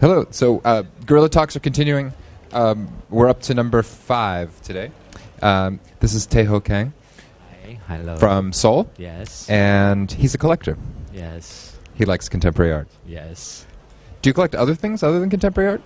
Hello. So, Guerrilla Talks are continuing. We're up to number 5 today. This is Teho Kang. Hi. Hello. From Seoul. Yes. And he's a collector. Yes. He likes contemporary art. Yes. Do you collect other things other than contemporary art?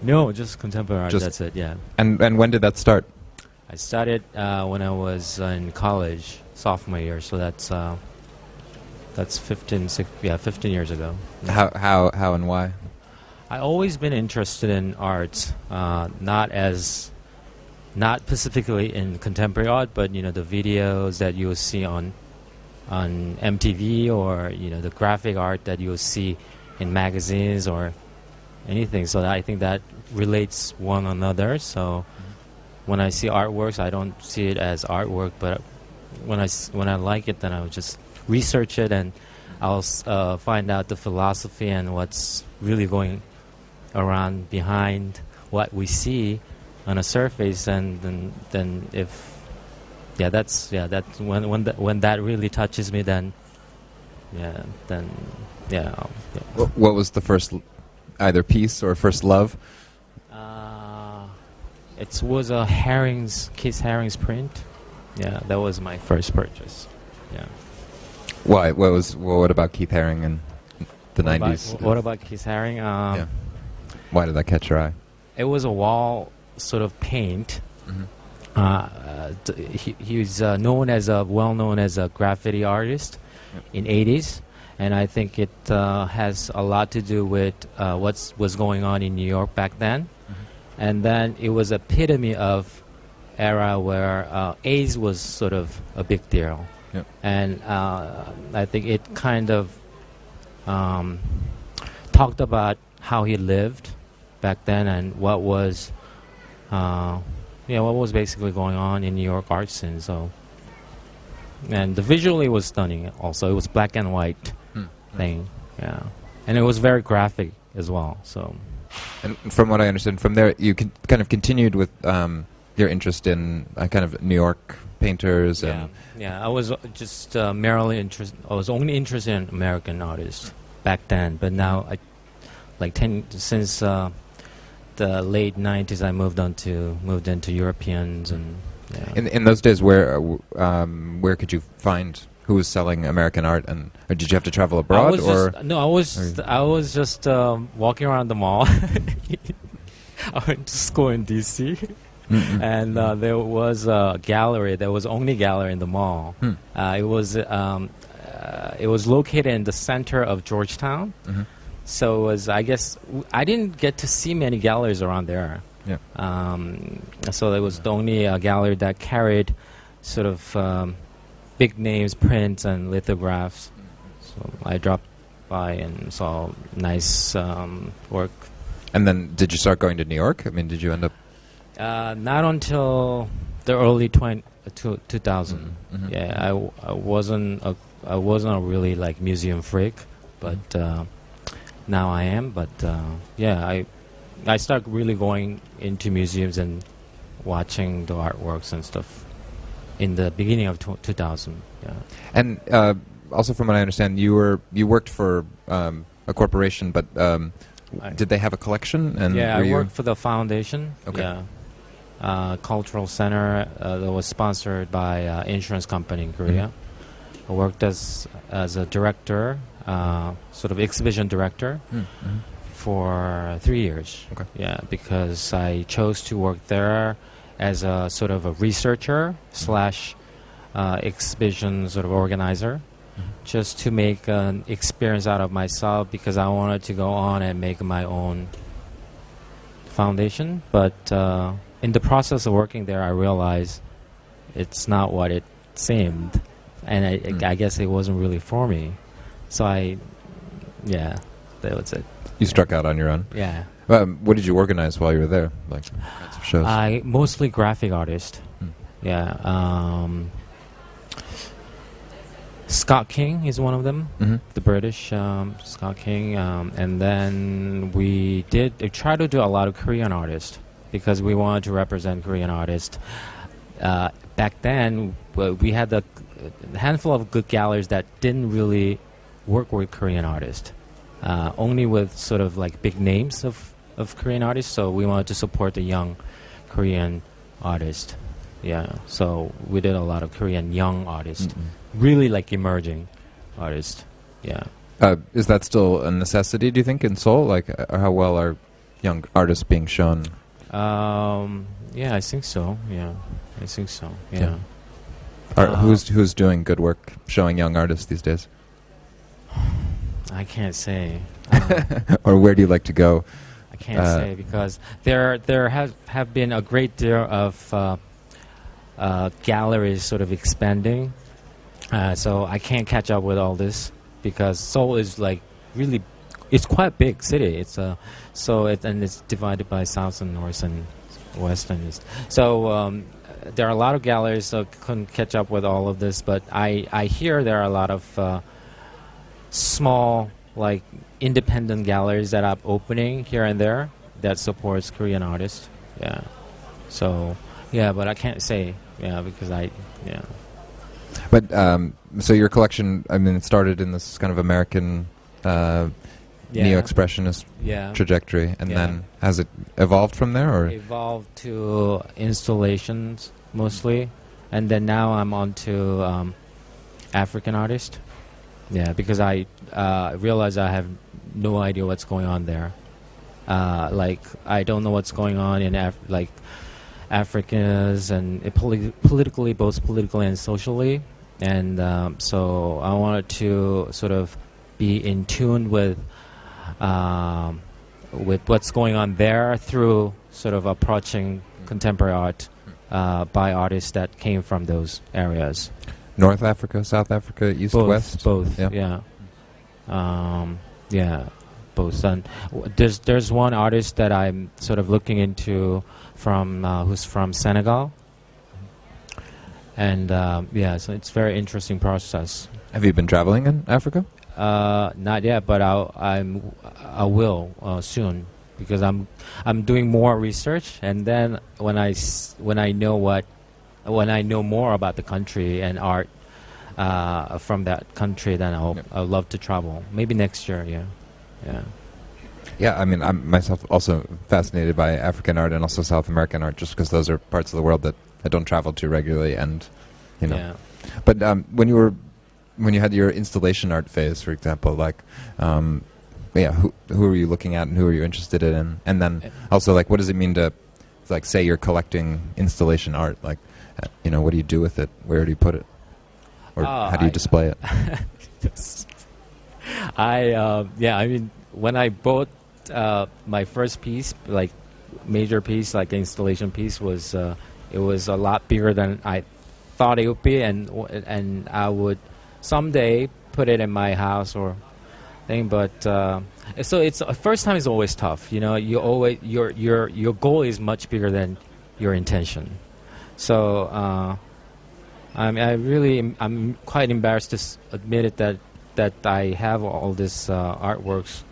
No, just contemporary art. That's it. Yeah. And when did that start? I started when I was in college, sophomore year. So that's 15 years ago. How and why? I always been interested in art, not specifically in contemporary art, but the videos that you will see on MTV, or the graphic art that you will see in magazines or anything. So I think that relates one another. So when I see artworks, I don't see it as artwork, but when I like it, then I would just research it, and I'll find out the philosophy and what's really going around behind what we see on a surface. And then that's when that really touches me, then What was the first either piece or first love? It was a Keith Haring's print. Yeah, that was my first purchase. Yeah. Why? What about Keith Haring in the 90s? What about Keith Haring? Yeah. Why did that catch your eye? It was a wall sort of paint. He's well known as a graffiti artist in 80s, and I think it has a lot to do with what was going on in New York back then. And then it was epitome of era where AIDS was sort of a big deal. Yep. And I think it kind of talked about how he lived back then and what was basically going on in New York art scene. So, and the visually was stunning. Also, it was black and white thing. Yeah, and it was very graphic as well. So, and from what I understand, from there you kind of continued with your interest in kind of New York painters. I was just merely interested. I was only interested in American artists back then, but now since the late 90s, I moved into Europeans. And in those days, where could you find who was selling American art, or did you have to travel abroad? I was just walking around the mall. I went to school in DC, and there was a gallery. There was only gallery in the mall. It was located in the center of Georgetown. So I guess I didn't get to see many galleries around there. Yeah. So it was the only gallery that carried sort of big names, prints, and lithographs. So I dropped by and saw nice work. And then did you start going to New York? I mean, did you end up? Not until the early 2000. Yeah, I wasn't a really like museum freak, but. Now I am, but I started really going into museums and watching the artworks and stuff in the beginning of 2000. Yeah. And also, from what I understand, you worked for a corporation, but did they have a collection? And I worked for the foundation. Okay. Yeah. Cultural center that was sponsored by insurance company in Korea. I worked as a director. Sort of exhibition director for 3 years. Okay. Yeah, because I chose to work there as a sort of a researcher / exhibition sort of organizer, just to make an experience out of myself, because I wanted to go on and make my own foundation. But in the process of working there, I realized it's not what it seemed, and I guess it wasn't really for me. So that was it. You struck out on your own? Yeah. What did you organize while you were there? Like kinds of shows? I mostly graphic artist. Yeah. Scott King is one of them, the British Scott King. And then we tried to do a lot of Korean artists, because we wanted to represent Korean artists. Back then, we had a handful of good galleries that didn't really work with Korean artists. only with sort of like big names of Korean artists. So we wanted to support the young Korean artists. Yeah, so we did a lot of Korean young artists, really like emerging artists. Yeah. Is that still a necessity, do you think, in Seoul? Like, how well are young artists being shown? Yeah, I think so. Yeah, I think so. Yeah. Who's doing good work showing young artists these days? I can't say. Or where do you like to go? I can't say because there have been a great deal of galleries sort of expanding. So I can't catch up with all this because Seoul is like really, it's quite a big city. It's and it's divided by south and north and west and east. So there are a lot of galleries, so couldn't catch up with all of this. But I hear there are a lot of small, like independent galleries that are opening here and there that supports Korean artists. Yeah. So yeah, but I can't say because yeah. But so your collection, I mean, it started in this kind of American neo-expressionist trajectory, and then has it evolved from there, or evolved to installations mostly, and then now I'm on to African artists. Yeah, because I realize I have no idea what's going on there. Like I don't know what's going on in Africans and politically, both politically and socially, and so I wanted to sort of be in tune with what's going on there through sort of approaching contemporary art by artists that came from those areas. North Africa, South Africa, East, West? Both, yeah. Both. And there's one artist that I'm sort of looking into from who's from Senegal. And so it's a very interesting process. Have you been traveling in Africa? Not yet, but I will soon because I'm doing more research, and then when I know more about the country and art from that country, then I'll love to travel. Maybe next year, yeah. Yeah, I mean, I'm myself also fascinated by African art and also South American art, just because those are parts of the world that I don't travel to regularly, and you know. Yeah. But when you had your installation art phase, for example, like, who were you looking at and who were you interested in, and then also like, what does it mean to, like, say you're collecting installation art, like, what do you do with it? Where do you put it? Or how do you display it? I mean, when I bought my first piece, like major piece, like installation piece, was it was a lot bigger than I thought it would be, and I would someday put it in my house or thing. But so it's first time is always tough. You always your goal is much bigger than your intention. So I'm quite embarrassed to admit it that I have all this artworks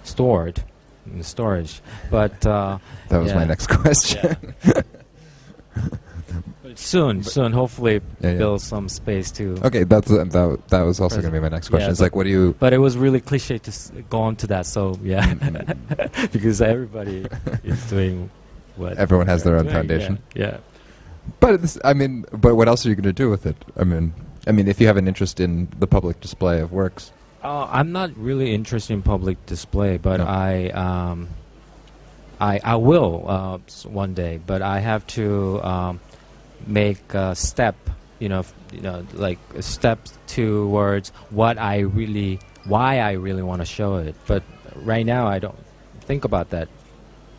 stored in storage. But that was my next question. Yeah. Soon, hopefully, build some space too. Okay, that was also going to be my next question. It's like, what do you? But it was really cliche to go on to that. So yeah, because everybody is doing what everyone has their own foundation. Yeah. But but what else are you going to do with it? I mean, if you have an interest in the public display of works. I'm not really interested in public display, but no. I will one day. But I have to make a step, like a step towards why I really want to show it. But right now, I don't think about that.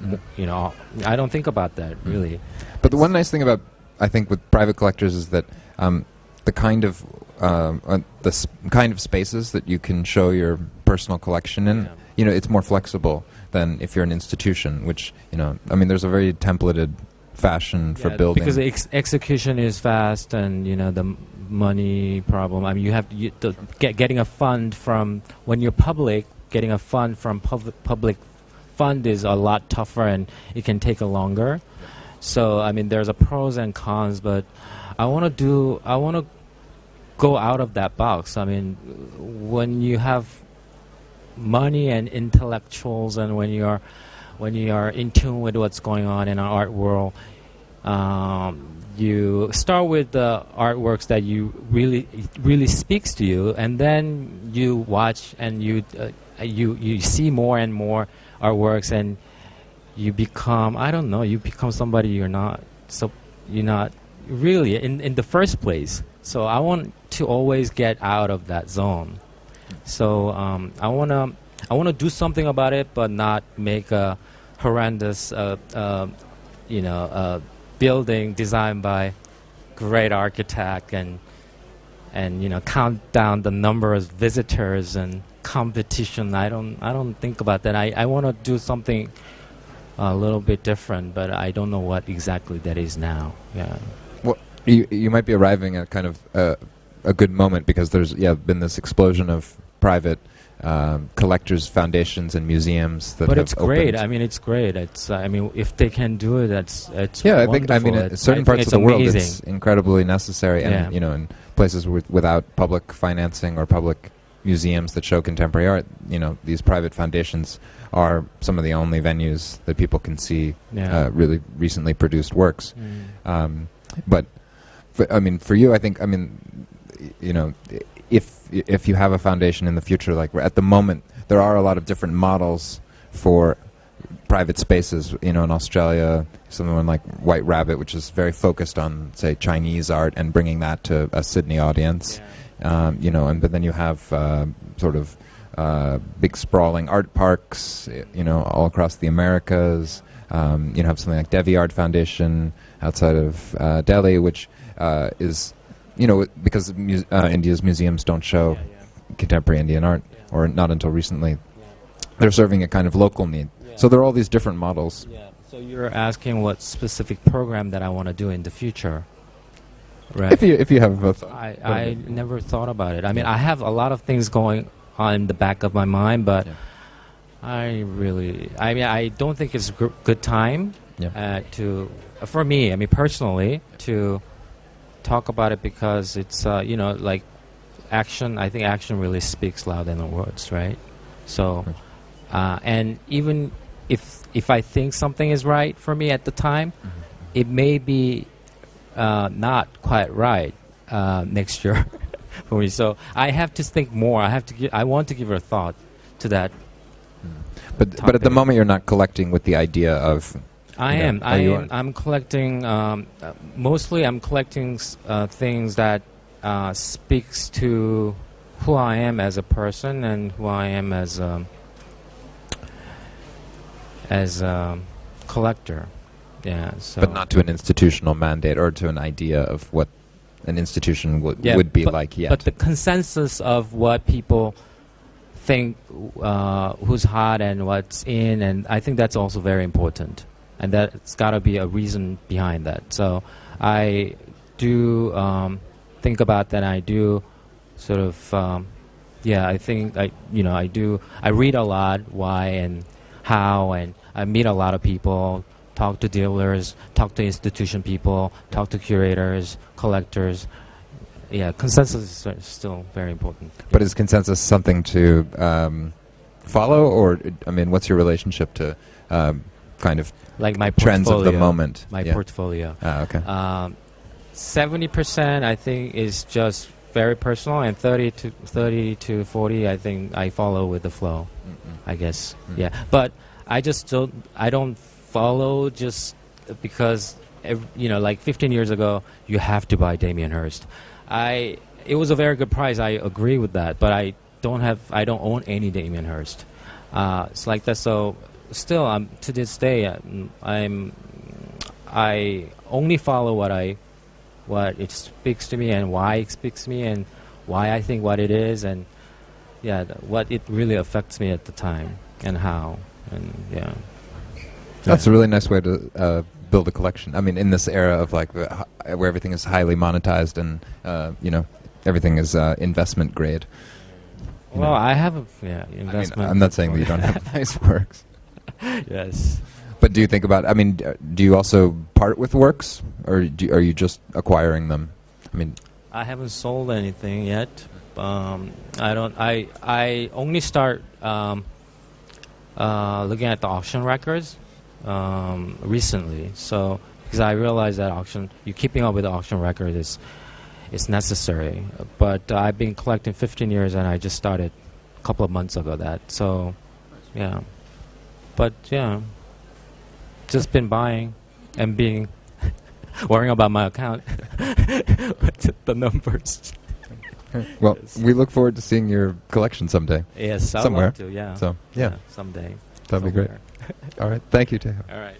I don't think about that really. But the one nice thing about, I think, with private collectors is that the kind of spaces that you can show your personal collection in, it's more flexible than if you're an institution, which, there's a very templated fashion for building. Because the execution is fast, and, the money problem. You have getting a fund from, when you're public, getting a fund from public fund is a lot tougher, and it can take a longer. So, there's a pros and cons, but I want to go out of that box. When you have money and intellectuals, and when you are in tune with what's going on in our art world, you start with the artworks that you really speaks to you, and then you watch and you see more and more artworks, and you become, I don't know, you become somebody you're not really in the first place. So I want to always get out of that zone. So I wanna do something about it, but not make a horrendous building designed by great architect and count down the number of visitors and competition. I don't think about that. I want to do something a little bit different, but I don't know what exactly that is now. Yeah. Well, you might be arriving at kind of a good moment, because there's been this explosion of private collectors' foundations and museums that but have it's great. opened. I mean, it's great. It's if they can do it, it's yeah. wonderful. I think in certain parts of the world it's incredibly necessary, and Yeah. in places without public financing or public museums that show contemporary art, these private foundations are some of the only venues that people can see really recently produced works. But for you, I think if you have a foundation in the future, like at the moment, there are a lot of different models for private spaces. In Australia, someone like White Rabbit, which is very focused on, say, Chinese art and bringing that to a Sydney audience. But then you have big sprawling art parks, all across the Americas. You have something like Devi Art Foundation outside of Delhi, which is, because India's museums don't show contemporary Indian art, or not until recently. They're serving a kind of local need. So there are all these different models. Yeah. So you're asking what specific program that I want to do in the future, right? If you have both. I never thought about it. I mean, I have a lot of things going on in the back of my mind, but I don't think it's a good time for me, personally, to talk about it, because it's, like action. I think action really speaks louder than words, right? So, and even if I think something is right for me at the time, it may be not quite right next year for me. So I have to think more. I want to give a thought to that. But at the moment, you're not collecting with the idea of. I'm collecting. Mostly, I'm collecting things that speaks to who I am as a person and who I am as a collector. Yeah. So. But not to an institutional mandate or to an idea of what an institution would be like yet. But the consensus of what people think, who's hot and what's in, and I think that's also very important. And that's got to be a reason behind that. So I do think about that. I do sort of, I think I read a lot why and how, and I meet a lot of people, talk to dealers, talk to institution people, talk to curators, collectors. Yeah, consensus is still very important. But is consensus something to follow, or what's your relationship to kind of like my trends of the moment? My portfolio. Okay. 70% I think is just very personal, and 30 to 40 I think I follow with the flow. I guess. Yeah, but I don't follow just because like 15 years ago you have to buy Damien Hirst. It was a very good price. I agree with that, but I don't own any Damien Hirst. It's like that. So still, to this day, I only follow what it speaks to me and why it speaks to me and why I think what it is, and what it really affects me at the time and how, and That's a really nice way to build a collection. In this era of where everything is highly monetized and everything is investment grade. Well, I have investment. I'm not saying that you don't have nice works. Yes. But do you think about? Do you also part with works, or are you just acquiring them? I haven't sold anything yet. I don't. I only start looking at the auction records recently. So because I realized that keeping up with the auction record is necessary. But I've been collecting 15 years, and I just started a couple of months ago. So yeah. But yeah, just been buying and being worrying about my account, the numbers. Well, we look forward to seeing your collection someday. Yes, I'd somewhere. love to, yeah. So yeah, someday. that'd be great. All right, thank you, Teho. All right.